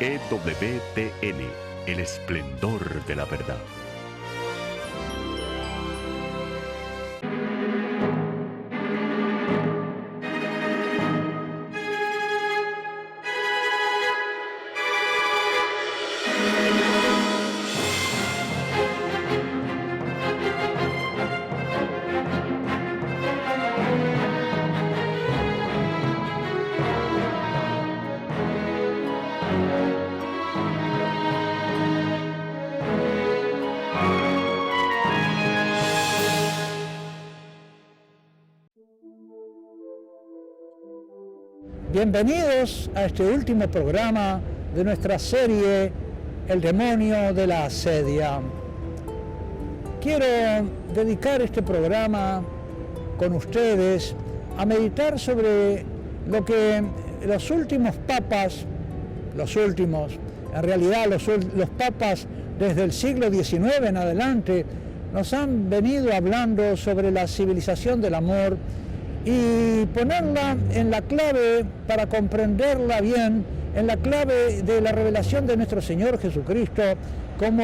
EWTN, el esplendor de la verdad. Bienvenidos a este último programa de nuestra serie El demonio de la asedia. Quiero dedicar este programa con ustedes a meditar sobre lo que los últimos papas, en realidad los papas desde el siglo XIX en adelante, nos han venido hablando sobre la civilización del amor y ponerla en la clave, para comprenderla bien, en la clave de la revelación de nuestro Señor Jesucristo, como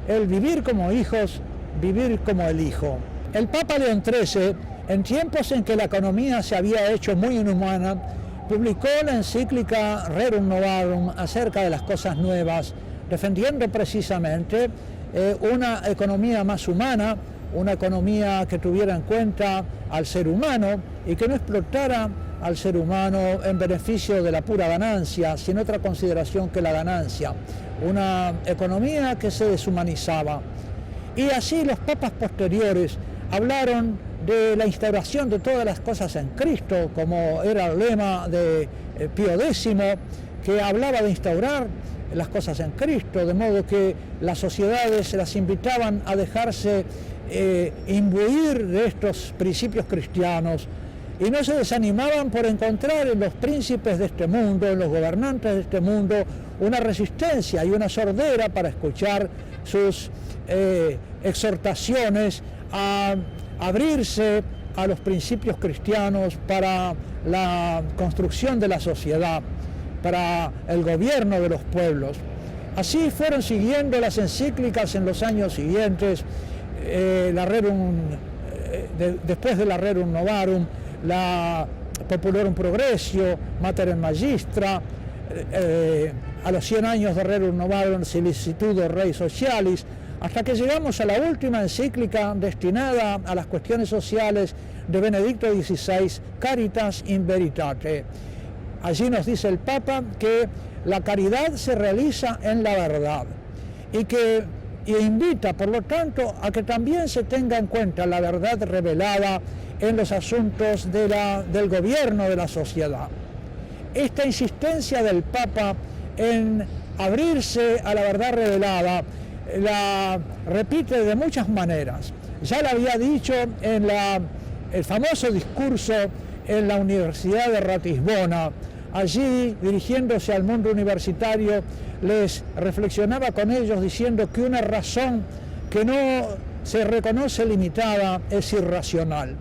el vivir como hijos, vivir como el Hijo. El Papa León XIII, en tiempos en que la economía se había hecho muy inhumana, publicó la encíclica Rerum Novarum acerca de las cosas nuevas, defendiendo precisamente una economía más humana, una economía que tuviera en cuenta al ser humano y que no explotara al ser humano en beneficio de la pura ganancia, sin otra consideración que la ganancia. Una economía que se deshumanizaba. Y así los papas posteriores hablaron de la instauración de todas las cosas en Cristo, como era el lema de Pío X, que hablaba de instaurar las cosas en Cristo, de modo que las sociedades las invitaban a dejarse imbuir de estos principios cristianos y no se desanimaban por encontrar en los príncipes de este mundo, en los gobernantes de este mundo, una resistencia y una sordera para escuchar sus exhortaciones a abrirse a los principios cristianos para la construcción de la sociedad, para el gobierno de los pueblos. Así fueron siguiendo las encíclicas en los años siguientes, después de la Rerum Novarum, la Populorum Progressio, Mater et Magistra, a los 100 años de Rerum Novarum, Solicitudo Rei Socialis, hasta que llegamos a la última encíclica destinada a las cuestiones sociales de Benedicto XVI, Caritas in Veritate. Allí nos dice el Papa que la caridad se realiza en la verdad y invita, por lo tanto, a que también se tenga en cuenta la verdad revelada en los asuntos del gobierno de la sociedad. Esta insistencia del Papa en abrirse a la verdad revelada la repite de muchas maneras. Ya lo había dicho en el famoso discurso en la Universidad de Ratisbona. Allí, dirigiéndose al mundo universitario, les reflexionaba con ellos diciendo que una razón que no se reconoce limitada es irracional,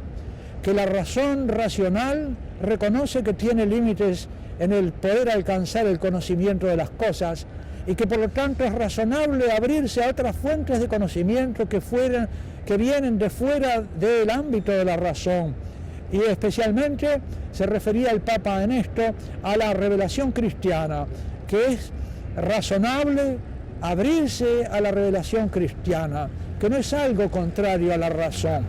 que la razón racional reconoce que tiene límites en el poder alcanzar el conocimiento de las cosas y que por lo tanto es razonable abrirse a otras fuentes de conocimiento que vienen de fuera del ámbito de la razón. Y especialmente se refería el Papa en esto a la revelación cristiana, que es razonable abrirse a la revelación cristiana, que no es algo contrario a la razón,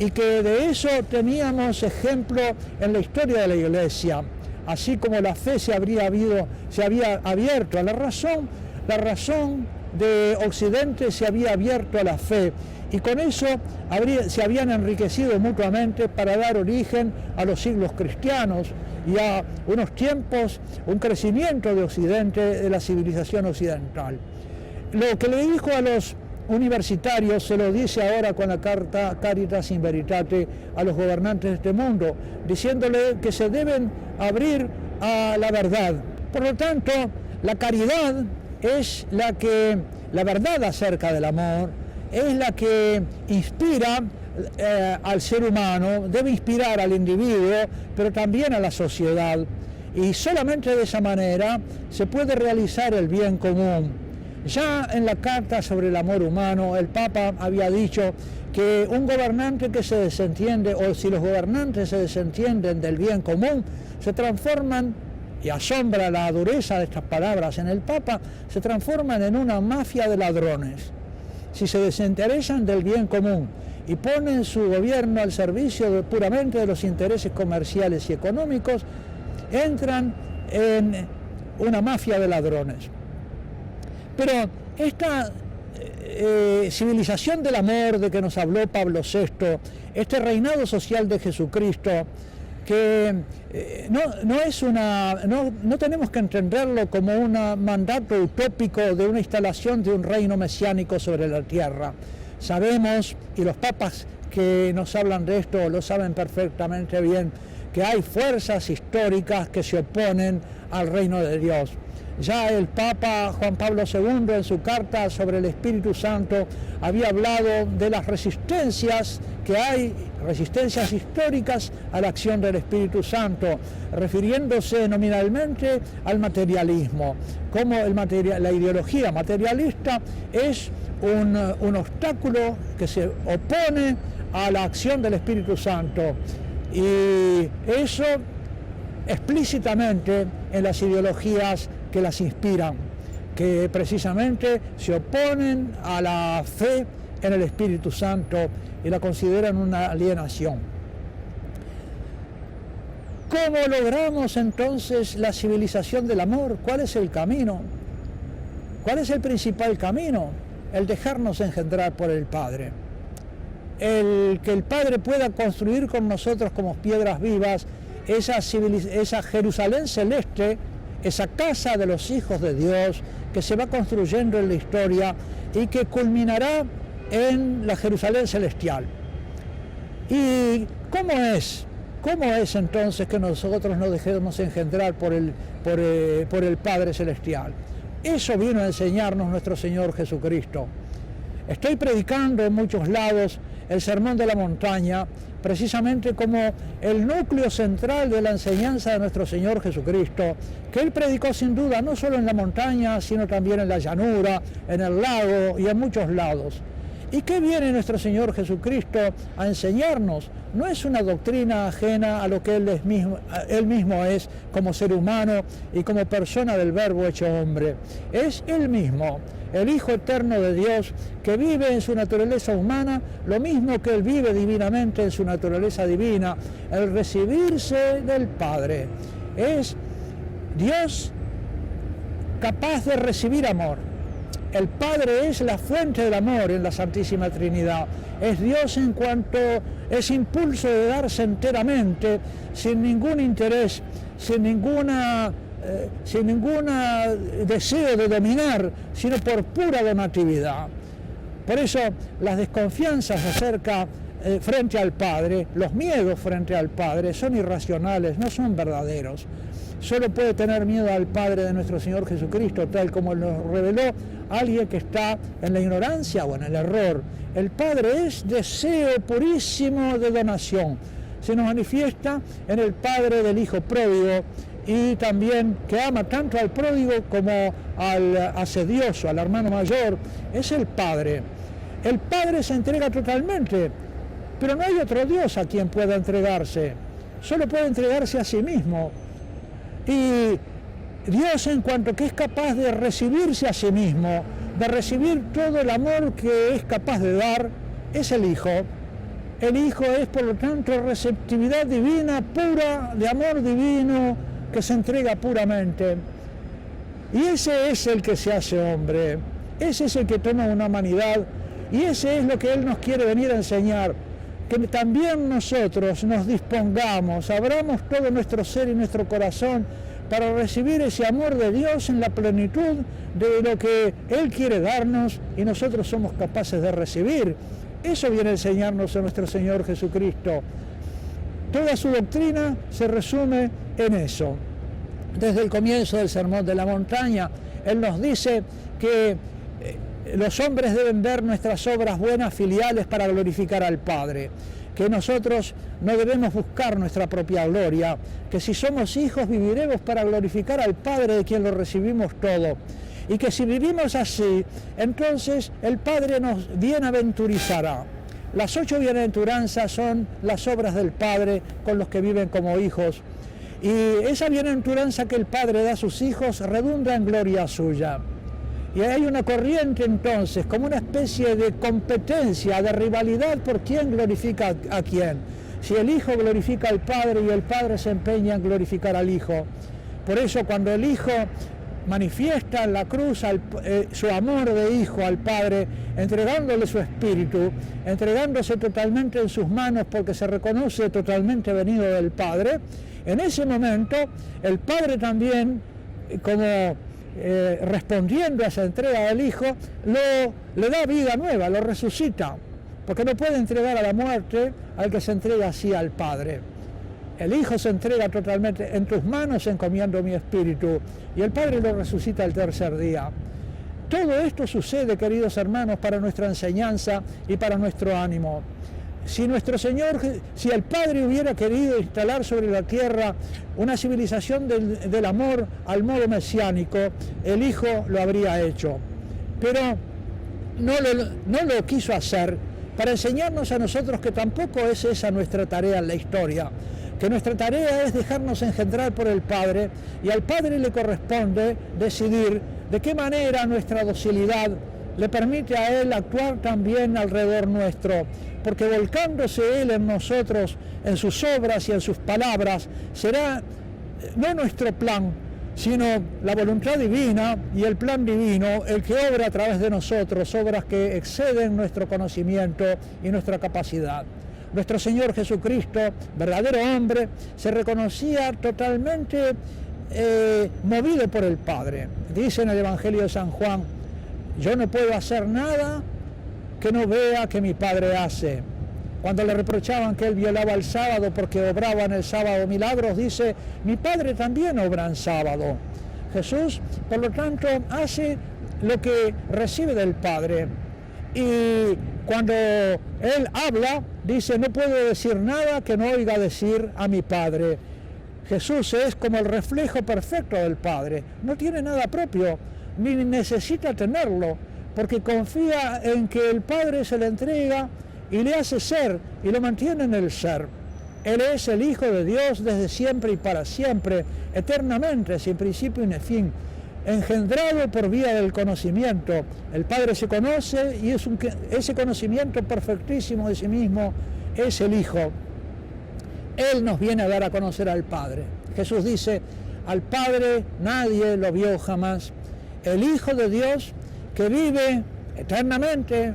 y que de eso teníamos ejemplo en la historia de la Iglesia. Así como la fe se había abierto a la razón de Occidente se había abierto a la fe, y con eso se habían enriquecido mutuamente para dar origen a los siglos cristianos y a unos tiempos, un crecimiento de Occidente, de la civilización occidental. Lo que le dijo a los universitarios se lo dice ahora con la carta Caritas in Veritate a los gobernantes de este mundo, diciéndole que se deben abrir a la verdad. Por lo tanto, la caridad es la verdad acerca del amor, es la que inspira al ser humano, debe inspirar al individuo, pero también a la sociedad. Y solamente de esa manera se puede realizar el bien común. Ya en la carta sobre el amor humano, el Papa había dicho que un gobernante que se desentiende, o si los gobernantes se desentienden del bien común, se transforman, y asombra la dureza de estas palabras en el Papa, se transforman en una mafia de ladrones. Si se desinteresan del bien común y ponen su gobierno al servicio puramente de los intereses comerciales y económicos, entran en una mafia de ladrones. Pero esta civilización del amor de que nos habló Pablo VI, este reinado social de Jesucristo, que no tenemos que entenderlo como un mandato utópico de una instalación de un reino mesiánico sobre la tierra. Sabemos, y los papas que nos hablan de esto lo saben perfectamente bien, que hay fuerzas históricas que se oponen al reino de Dios. Ya el Papa Juan Pablo II en su carta sobre el Espíritu Santo había hablado de las resistencias que hay, resistencias históricas a la acción del Espíritu Santo, refiriéndose nominalmente al materialismo, como la ideología materialista es un obstáculo que se opone a la acción del Espíritu Santo. Y eso explícitamente en las ideologías que las inspiran, que precisamente se oponen a la fe en el Espíritu Santo y la consideran una alienación. ¿Cómo logramos entonces la civilización del amor? ¿Cuál es el camino? ¿Cuál es el principal camino? El dejarnos engendrar por el Padre. Que el Padre pueda construir con nosotros como piedras vivas esa Jerusalén celeste, esa casa de los hijos de Dios que se va construyendo en la historia y que culminará en la Jerusalén celestial. ¿Y cómo es? ¿Cómo es entonces que nosotros nos dejemos engendrar por el Padre Celestial? Eso vino a enseñarnos nuestro Señor Jesucristo. Estoy predicando en muchos lados el Sermón de la Montaña, precisamente como el núcleo central de la enseñanza de nuestro Señor Jesucristo, que Él predicó sin duda no solo en la montaña, sino también en la llanura, en el lago y en muchos lados. ¿Y qué viene nuestro Señor Jesucristo a enseñarnos? No es una doctrina ajena a lo que Él mismo es como ser humano y como persona del Verbo hecho hombre. Es Él mismo, el Hijo eterno de Dios, que vive en su naturaleza humana, lo mismo que Él vive divinamente en su naturaleza divina, el recibirse del Padre. Es Dios capaz de recibir amor. El Padre es la fuente del amor en la Santísima Trinidad. Es Dios en cuanto es impulso de darse enteramente, sin ningún interés, sin ningún deseo de dominar, sino por pura donatividad. Por eso las desconfianzas frente al Padre, los miedos frente al Padre son irracionales, no son verdaderos. Solo puede tener miedo al Padre de nuestro Señor Jesucristo, tal como nos reveló alguien que está en la ignorancia o en el error. El Padre es deseo purísimo de donación. Se nos manifiesta en el Padre del Hijo pródigo y también que ama tanto al pródigo como al asedioso, al hermano mayor. Es el Padre. El Padre se entrega totalmente, pero no hay otro Dios a quien pueda entregarse. Solo puede entregarse a sí mismo. Y Dios, en cuanto que es capaz de recibirse a sí mismo, de recibir todo el amor que es capaz de dar, es el Hijo. El Hijo es, por lo tanto, receptividad divina, pura, de amor divino, que se entrega puramente. Y ese es el que se hace hombre, ese es el que toma una humanidad, y ese es lo que Él nos quiere venir a enseñar. Que también nosotros nos dispongamos, abramos todo nuestro ser y nuestro corazón para recibir ese amor de Dios en la plenitud de lo que Él quiere darnos y nosotros somos capaces de recibir. Eso viene a enseñarnos a nuestro Señor Jesucristo. Toda su doctrina se resume en eso. Desde el comienzo del Sermón de la Montaña, Él nos dice que Los hombres deben ver nuestras obras buenas filiales para glorificar al Padre, que nosotros no debemos buscar nuestra propia gloria, que si somos hijos viviremos para glorificar al Padre de quien lo recibimos todo, y que si vivimos así, entonces el Padre nos bienaventurizará. Las 8 bienaventuranzas son las obras del Padre con los que viven como hijos, y esa bienaventuranza que el Padre da a sus hijos redunda en gloria suya. Y hay una corriente entonces, como una especie de competencia, de rivalidad por quién glorifica a quién. Si el Hijo glorifica al Padre y el Padre se empeña en glorificar al Hijo. Por eso cuando el Hijo manifiesta en la cruz su amor de Hijo al Padre, entregándole su espíritu, entregándose totalmente en sus manos porque se reconoce totalmente venido del Padre, en ese momento el Padre también, como respondiendo a esa entrega del Hijo, le da vida nueva, lo resucita, porque no puede entregar a la muerte al que se entrega así al Padre. El Hijo se entrega totalmente: en tus manos encomiendo mi espíritu, y el Padre lo resucita el tercer día. Todo esto sucede, queridos hermanos, para nuestra enseñanza y para nuestro ánimo. Si el Padre hubiera querido instalar sobre la tierra una civilización del amor al modo mesiánico, el Hijo lo habría hecho. Pero no lo quiso hacer, para enseñarnos a nosotros que tampoco es esa nuestra tarea en la historia, que nuestra tarea es dejarnos engendrar por el Padre, y al Padre le corresponde decidir de qué manera nuestra docilidad le permite a Él actuar también alrededor nuestro, porque volcándose Él en nosotros, en sus obras y en sus palabras, será no nuestro plan, sino la voluntad divina y el plan divino el que obra a través de nosotros, obras que exceden nuestro conocimiento y nuestra capacidad. Nuestro Señor Jesucristo, verdadero hombre, se reconocía totalmente movido por el Padre. Dice en el Evangelio de San Juan: yo no puedo hacer nada que no vea que mi Padre hace. Cuando le reprochaban que él violaba el sábado porque obraba en el sábado milagros, dice: mi Padre también obra en sábado. Jesús, por lo tanto, hace lo que recibe del Padre. Y cuando él habla, dice: no puedo decir nada que no oiga decir a mi Padre. Jesús es como el reflejo perfecto del Padre. No tiene nada propio, ni necesita tenerlo, porque confía en que el Padre se le entrega y le hace ser, y lo mantiene en el ser. Él es el Hijo de Dios desde siempre y para siempre, eternamente, sin principio ni fin, engendrado por vía del conocimiento. El Padre se conoce, y ese conocimiento perfectísimo de sí mismo es el Hijo. Él nos viene a dar a conocer al Padre. Jesús dice: al Padre nadie lo vio jamás. El Hijo de Dios, que vive eternamente,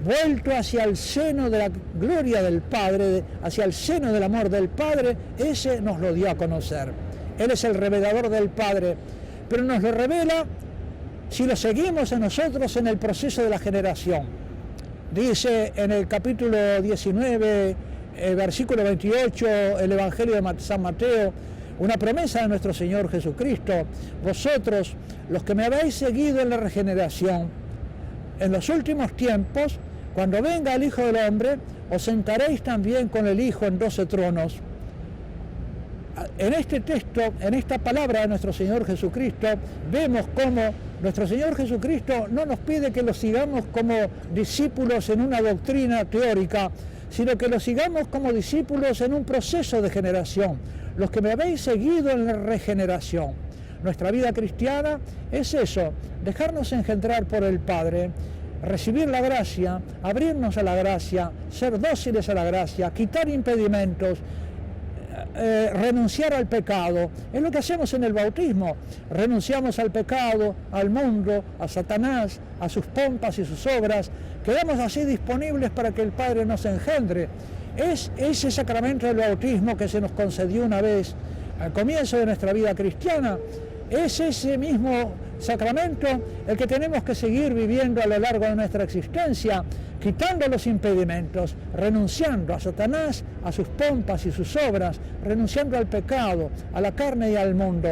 vuelto hacia el seno de la gloria del Padre, hacia el seno del amor del Padre, ese nos lo dio a conocer. Él es el revelador del Padre, pero nos lo revela si lo seguimos a nosotros en el proceso de la generación. Dice en el capítulo 19, versículo 28, el Evangelio de San Mateo, una promesa de nuestro Señor Jesucristo: vosotros, los que me habéis seguido en la regeneración, en los últimos tiempos, cuando venga el Hijo del Hombre, os sentaréis también con el Hijo en 12 tronos. En este texto, en esta palabra de nuestro Señor Jesucristo, vemos cómo nuestro Señor Jesucristo no nos pide que lo sigamos como discípulos en una doctrina teórica, sino que lo sigamos como discípulos en un proceso de generación. Los que me habéis seguido en la regeneración. Nuestra vida cristiana es eso: dejarnos engendrar por el Padre, recibir la gracia, abrirnos a la gracia, ser dóciles a la gracia, quitar impedimentos, renunciar al pecado. Es lo que hacemos en el bautismo. Renunciamos al pecado, al mundo, a Satanás, a sus pompas y sus obras. Quedamos así disponibles para que el Padre nos engendre. Es ese sacramento del bautismo que se nos concedió una vez al comienzo de nuestra vida cristiana. Es ese mismo sacramento el que tenemos que seguir viviendo a lo largo de nuestra existencia, quitando los impedimentos, renunciando a Satanás, a sus pompas y sus obras, renunciando al pecado, a la carne y al mundo,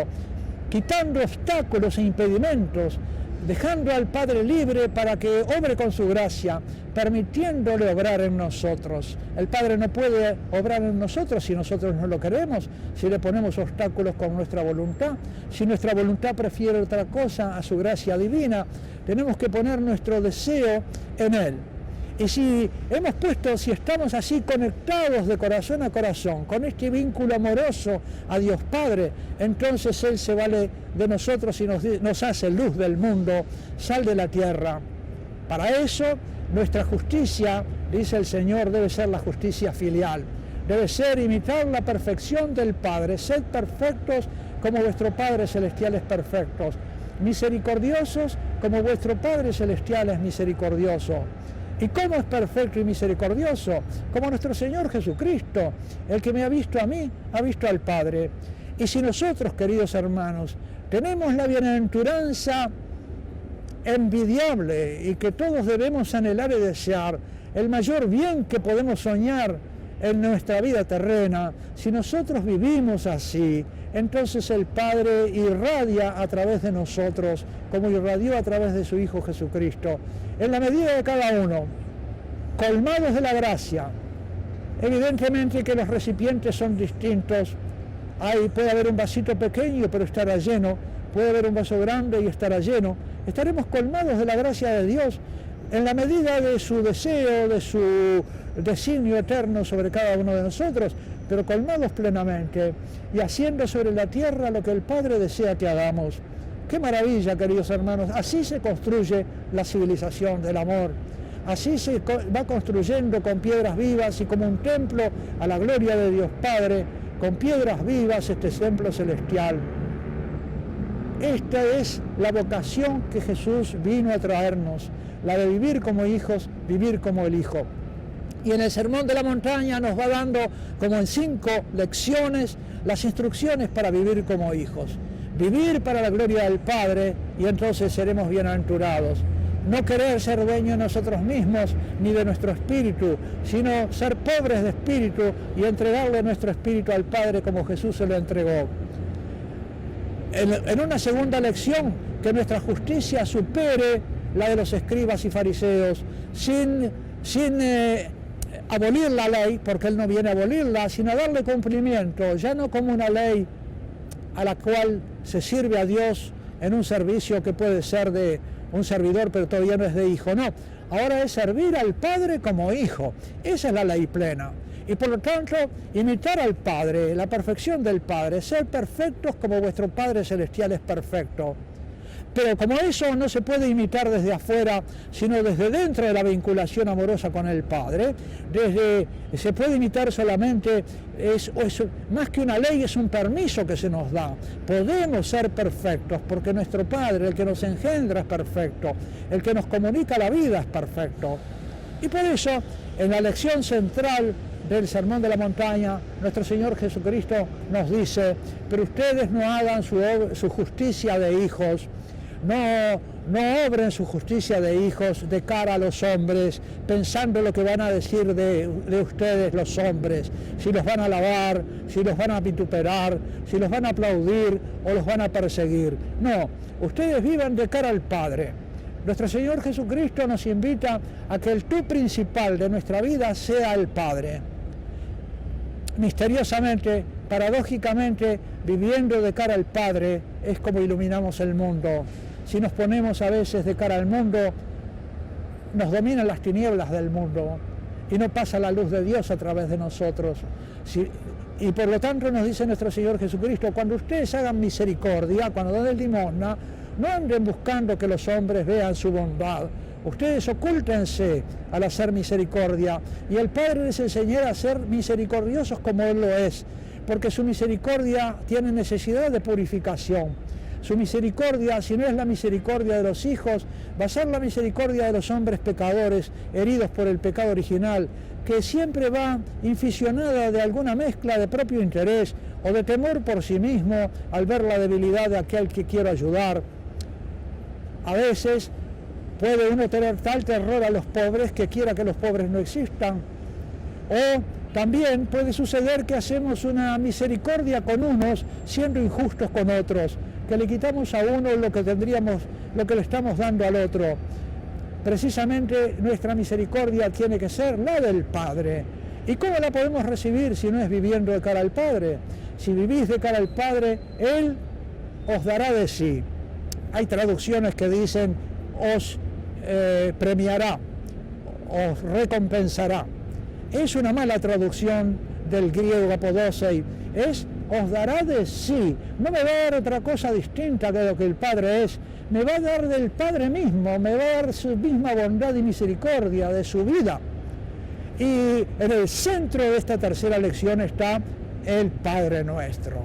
quitando obstáculos e impedimentos dejando al Padre libre para que obre con su gracia, permitiéndole obrar en nosotros. El Padre no puede obrar en nosotros si nosotros no lo queremos, si le ponemos obstáculos con nuestra voluntad, si nuestra voluntad prefiere otra cosa a su gracia divina. Tenemos que poner nuestro deseo en Él. Y si estamos así conectados de corazón a corazón, con este vínculo amoroso a Dios Padre, entonces Él se vale de nosotros y nos hace luz del mundo, sal de la tierra. Para eso, nuestra justicia, dice el Señor, debe ser la justicia filial. Debe ser imitar la perfección del Padre. Sed perfectos como vuestro Padre Celestial es perfecto. Misericordiosos como vuestro Padre Celestial es misericordioso. ¿Y cómo es perfecto y misericordioso? Como nuestro Señor Jesucristo. El que me ha visto a mí, ha visto al Padre. Y si nosotros, queridos hermanos, tenemos la bienaventuranza envidiable y que todos debemos anhelar y desear, el mayor bien que podemos soñar en nuestra vida terrena, si nosotros vivimos así, entonces el Padre irradia a través de nosotros, como irradió a través de su Hijo Jesucristo, en la medida de cada uno, colmados de la gracia. Evidentemente que los recipientes son distintos. Puede haber un vasito pequeño, pero estará lleno. Puede haber un vaso grande y estará lleno. Estaremos colmados de la gracia de Dios en la medida de su deseo, de su designio eterno sobre cada uno de nosotros, pero colmados plenamente y haciendo sobre la tierra lo que el Padre desea que hagamos. ¡Qué maravilla, queridos hermanos! Así se construye la civilización del amor. Así se va construyendo con piedras vivas y como un templo a la gloria de Dios Padre, con piedras vivas este templo celestial. Esta es la vocación que Jesús vino a traernos, la de vivir como hijos, vivir como el Hijo. Y en el Sermón de la Montaña nos va dando, como en 5 lecciones, las instrucciones para vivir como hijos. Vivir para la gloria del Padre y entonces seremos bienaventurados. No querer ser dueños de nosotros mismos ni de nuestro espíritu, sino ser pobres de espíritu y entregarle nuestro espíritu al Padre como Jesús se lo entregó. En una segunda lección, que nuestra justicia supere la de los escribas y fariseos, sin abolir la ley, porque Él no viene a abolirla, sino a darle cumplimiento, ya no como una ley a la cual se sirve a Dios en un servicio que puede ser de un servidor, pero todavía no es de hijo, no. Ahora es servir al Padre como hijo. Esa es la ley plena. Y por lo tanto, imitar al Padre, la perfección del Padre, ser perfectos como vuestro Padre Celestial es perfecto. Pero como eso no se puede imitar desde afuera, sino desde dentro de la vinculación amorosa con el Padre, se puede imitar solamente, más que una ley, es un permiso que se nos da. Podemos ser perfectos porque nuestro Padre, el que nos engendra, es perfecto, el que nos comunica la vida es perfecto. Y por eso, en la lección central del Sermón de la Montaña, nuestro Señor Jesucristo nos dice: pero ustedes no hagan su justicia de hijos, no obren su justicia de hijos de cara a los hombres, pensando lo que van a decir de ustedes los hombres, si los van a alabar, si los van a vituperar, si los van a aplaudir o los van a perseguir. No, ustedes vivan de cara al Padre. Nuestro Señor Jesucristo nos invita a que el tú principal de nuestra vida sea el Padre. Misteriosamente, paradójicamente, viviendo de cara al Padre es como iluminamos el mundo. Si nos ponemos a veces de cara al mundo, nos dominan las tinieblas del mundo y no pasa la luz de Dios a través de nosotros. Y por lo tanto nos dice nuestro Señor Jesucristo: cuando ustedes hagan misericordia, cuando den limosna, no anden buscando que los hombres vean su bondad. Ustedes ocúltense al hacer misericordia y el Padre les enseñará a ser misericordiosos como Él lo es, porque su misericordia tiene necesidad de purificación. Su misericordia, si no es la misericordia de los hijos, va a ser la misericordia de los hombres pecadores, heridos por el pecado original, que siempre va inficionada de alguna mezcla de propio interés o de temor por sí mismo al ver la debilidad de aquel que quiere ayudar. A veces puede uno tener tal terror a los pobres que quiera que los pobres no existan. O también puede suceder que hacemos una misericordia con unos siendo injustos con otros, que le quitamos a uno lo que le estamos dando al otro. Precisamente nuestra misericordia tiene que ser la del Padre. ¿Y cómo la podemos recibir si no es viviendo de cara al Padre? Si vivís de cara al Padre, Él os dará de sí. Hay traducciones que dicen os premiará, os recompensará. Es una mala traducción del griego apodosei, es os dará de sí. No me va a dar otra cosa distinta que lo que el Padre es, me va a dar del Padre mismo, me va a dar su misma bondad y misericordia de su vida. Y en el centro de esta tercera lección está el Padre Nuestro.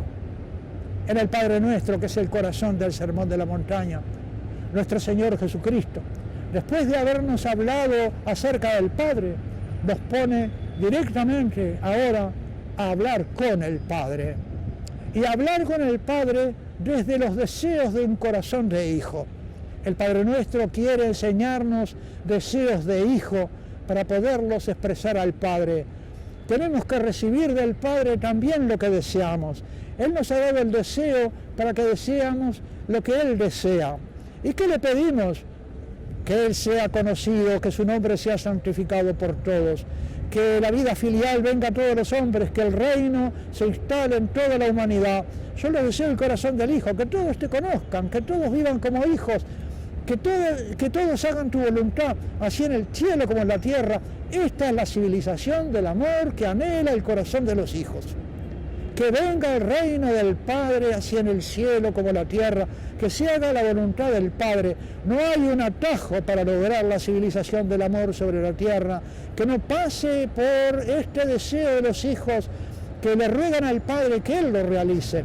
En el Padre Nuestro, que es el corazón del Sermón de la Montaña, nuestro Señor Jesucristo, después de habernos hablado acerca del Padre, nos pone directamente ahora a hablar con el Padre. Y hablar con el Padre desde los deseos de un corazón de hijo. El Padre Nuestro quiere enseñarnos deseos de hijo para poderlos expresar al Padre. Tenemos que recibir del Padre también lo que deseamos. Él nos ha dado el deseo para que deseamos lo que Él desea. ¿Y qué le pedimos? Que Él sea conocido, que su nombre sea santificado por todos, que la vida filial venga a todos los hombres, que el reino se instale en toda la humanidad. Yo lo deseo el corazón del Hijo, que todos te conozcan, que todos vivan como hijos, que todos hagan tu voluntad, así en el cielo como en la tierra. Esta es la civilización del amor que anhela el corazón de los hijos. Que venga el reino del Padre, así en el cielo como en la tierra, que se haga la voluntad del Padre. No hay un atajo para lograr la civilización del amor sobre la tierra, que no pase por este deseo de los hijos que le ruegan al Padre que Él lo realice.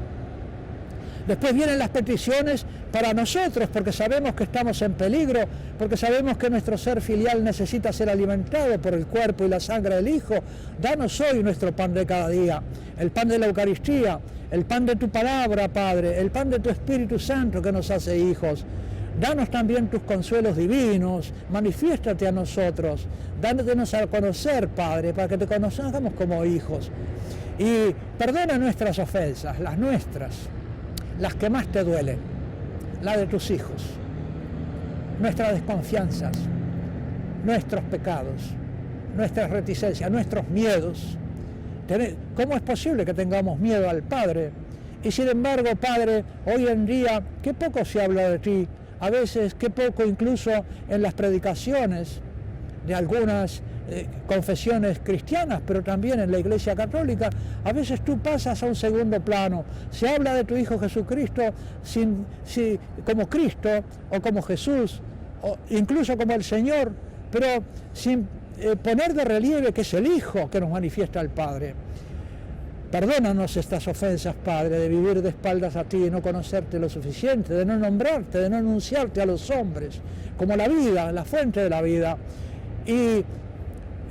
Después vienen las peticiones para nosotros, porque sabemos que estamos en peligro, porque sabemos que nuestro ser filial necesita ser alimentado por el cuerpo y la sangre del Hijo. Danos hoy nuestro pan de cada día, el pan de la Eucaristía, el pan de tu palabra, Padre, el pan de tu Espíritu Santo que nos hace hijos. Danos también tus consuelos divinos, manifiéstate a nosotros, dándonos a conocer, Padre, para que te conozcamos como hijos. Y perdona nuestras ofensas, las nuestras, las que más te duelen, la de tus hijos, nuestras desconfianzas, nuestros pecados, nuestras reticencias, nuestros miedos. ¿Cómo es posible que tengamos miedo al Padre? Y sin embargo, Padre, hoy en día, qué poco se habla de ti, a veces qué poco incluso en las predicaciones de algunas confesiones cristianas, pero también en la Iglesia Católica, a veces tú pasas a un segundo plano. Se habla de tu Hijo Jesucristo como Cristo o como Jesús, o incluso como el Señor, pero sin poner de relieve que es el Hijo que nos manifiesta al Padre. Perdónanos estas ofensas, Padre, de vivir de espaldas a ti y no conocerte lo suficiente, de no nombrarte, de no anunciarte a los hombres como la vida, la fuente de la vida. Y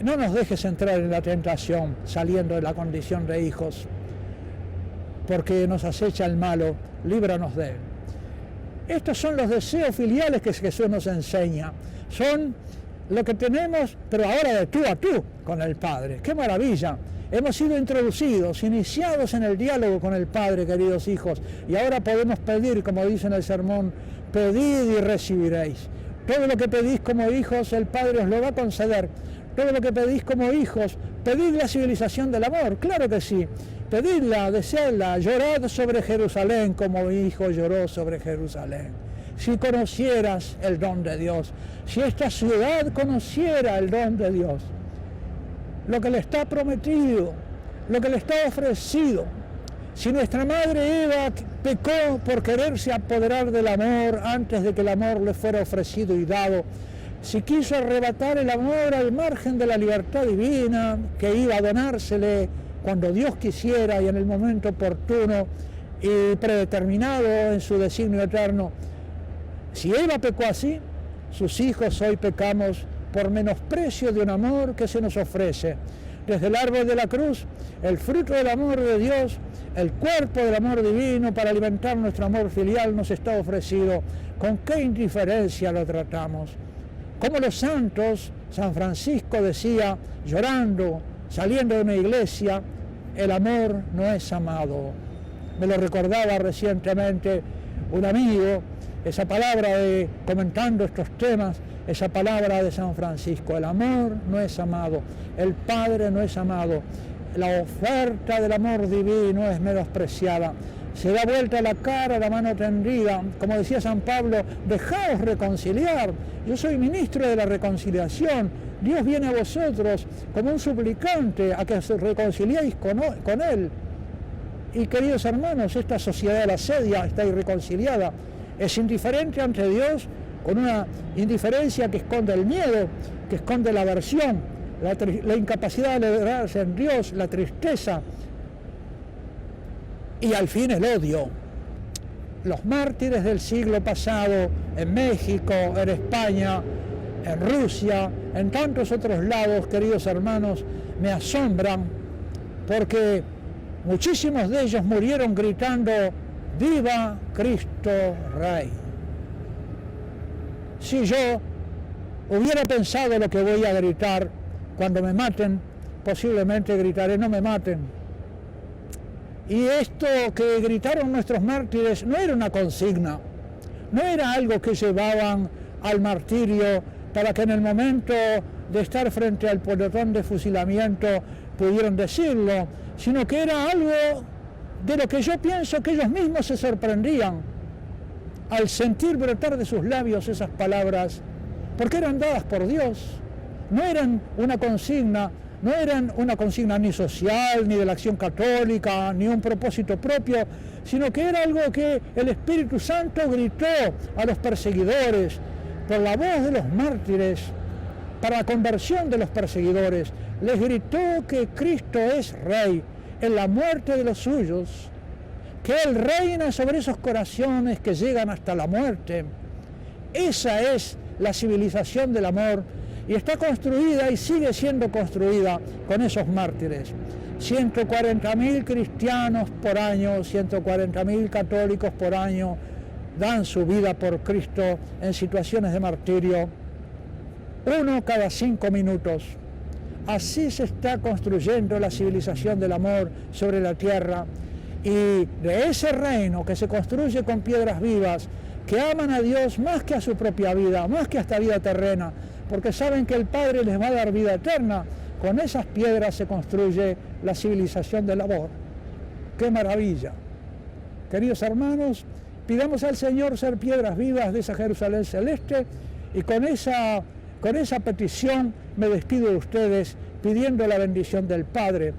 no nos dejes entrar en la tentación saliendo de la condición de hijos, porque nos acecha el malo, líbranos de él. Estos son los deseos filiales que Jesús nos enseña. Son lo que tenemos, pero ahora de tú a tú con el Padre. ¡Qué maravilla! Hemos sido introducidos, iniciados en el diálogo con el Padre, queridos hijos, y ahora podemos pedir, como dice en el sermón, pedid y recibiréis. Todo lo que pedís como hijos, el Padre os lo va a conceder. Todo lo que pedís como hijos, pedid la civilización del amor, claro que sí. Pedidla, deseadla, llorad sobre Jerusalén como mi hijo lloró sobre Jerusalén. Si conocieras el don de Dios, si esta ciudad conociera el don de Dios, lo que le está prometido, lo que le está ofrecido. Si nuestra madre Eva pecó por quererse apoderar del amor antes de que el amor le fuera ofrecido y dado, si quiso arrebatar el amor al margen de la libertad divina que iba a donársele cuando Dios quisiera y en el momento oportuno y predeterminado en su designio eterno, si Eva pecó así, sus hijos hoy pecamos por menosprecio de un amor que se nos ofrece. Desde el árbol de la cruz, el fruto del amor de Dios, el cuerpo del amor divino para alimentar nuestro amor filial nos está ofrecido. ¿Con qué indiferencia lo tratamos? Como los santos, San Francisco decía, llorando, saliendo de una iglesia, el amor no es amado. Me lo recordaba recientemente un amigo, esa palabra de, comentando estos temas, esa palabra de San Francisco: el amor no es amado, el Padre no es amado, la oferta del amor divino es menospreciada. Se da vuelta la cara, la mano tendida, como decía San Pablo: dejaos reconciliar, yo soy ministro de la reconciliación, Dios viene a vosotros como un suplicante a que os reconciliéis con Él. Y queridos hermanos, esta sociedad de la asedia está irreconciliada, es indiferente ante Dios, con una indiferencia que esconde el miedo, que esconde la aversión, la incapacidad de alegrarse en Dios, la tristeza y al fin el odio. Los mártires del siglo pasado en México, en España, en Rusia, en tantos otros lados, queridos hermanos, me asombran porque muchísimos de ellos murieron gritando: ¡Viva Cristo Rey! Si yo hubiera pensado lo que voy a gritar cuando me maten, posiblemente gritaré: no me maten. Y esto que gritaron nuestros mártires no era una consigna, no era algo que llevaban al martirio para que en el momento de estar frente al pelotón de fusilamiento pudieran decirlo, sino que era algo de lo que yo pienso que ellos mismos se sorprendían al sentir brotar de sus labios esas palabras, porque eran dadas por Dios, no eran una consigna, ni social, ni de la acción católica, ni un propósito propio, sino que era algo que el Espíritu Santo gritó a los perseguidores, por la voz de los mártires, para la conversión de los perseguidores. Les gritó que Cristo es Rey en la muerte de los suyos, que Él reina sobre esos corazones que llegan hasta la muerte. Esa es la civilización del amor, y está construida y sigue siendo construida con esos mártires. 140.000 cristianos por año, 140.000 católicos por año dan su vida por Cristo en situaciones de martirio, 1 cada 5 minutos. Así se está construyendo la civilización del amor sobre la tierra, y de ese reino que se construye con piedras vivas, que aman a Dios más que a su propia vida, más que a esta vida terrena, porque saben que el Padre les va a dar vida eterna. Con esas piedras se construye la civilización del amor. ¡Qué maravilla! Queridos hermanos, pidamos al Señor ser piedras vivas de esa Jerusalén celeste, y con esa petición me despido de ustedes pidiendo la bendición del Padre.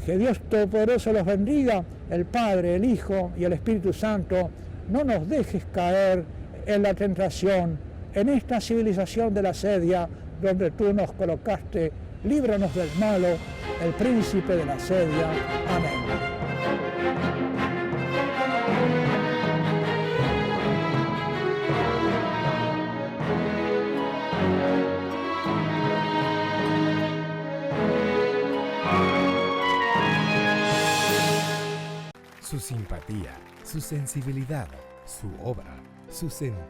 Que Dios Todopoderoso los bendiga, el Padre, el Hijo y el Espíritu Santo. No nos dejes caer en la tentación, en esta civilización de la asedia donde tú nos colocaste. Líbranos del malo, el príncipe de la asedia. Amén. Su simpatía, su sensibilidad, su obra, su sentido.